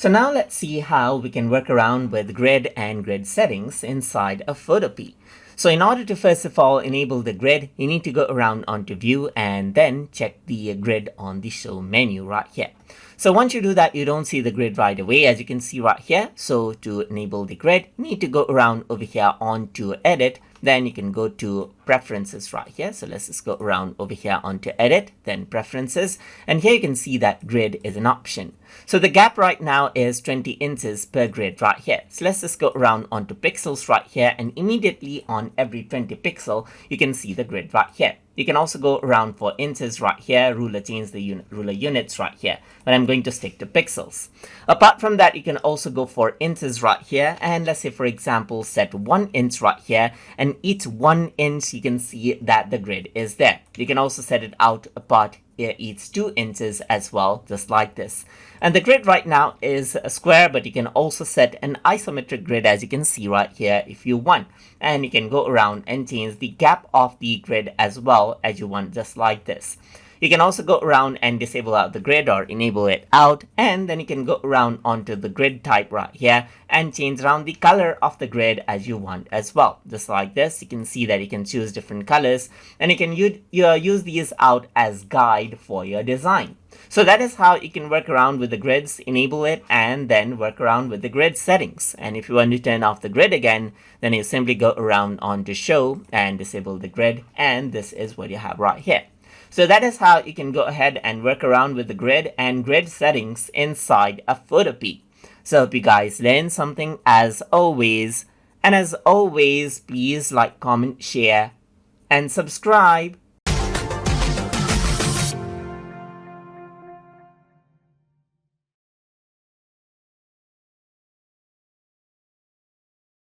So now let's see how we can work around with grid and grid settings inside of Photopea. So in order to first of all enable the grid, you need to go around onto view and then check the grid on the show menu right here. So once you do that, you don't see the grid right away, as you can see right here. So to enable the grid, you need to go around over here onto edit. Then you can go to preferences right here. So let's just go around over here onto edit, then preferences. And here you can see that grid is an option. So the gap right now is 20 inches per grid right here. So let's just go around onto pixels right here, and immediately on every 20 pixel, you can see the grid right here. You can also go around for inches right here, ruler change the ruler units right here, but I'm going to stick to pixels. Apart from that, you can also go for inches right here, and let's say for example set 1 inch right here, and each 1 inch you can see that the grid is there. You can also set it out apart each 2 inches as well, just like this. And the grid right now is a square, but you can also set an isometric grid, as you can see right here, if you want. And you can go around and change the gap of the grid as well as you want, just like this. You can also go around and disable out the grid or enable it out, and then you can go around onto the grid type right here and change around the color of the grid as you want as well. Just like this, you can see that you can choose different colors, and you can use these out as guide for your design. So that is how you can work around with the grids, enable it, and then work around with the grid settings. And if you want to turn off the grid again, then you simply go around onto show and disable the grid, and this is what you have right here. So that is how you can go ahead and work around with the grid and grid settings inside of Photopea. So hope you guys learned something as always. And as always, please like, comment, share, and subscribe.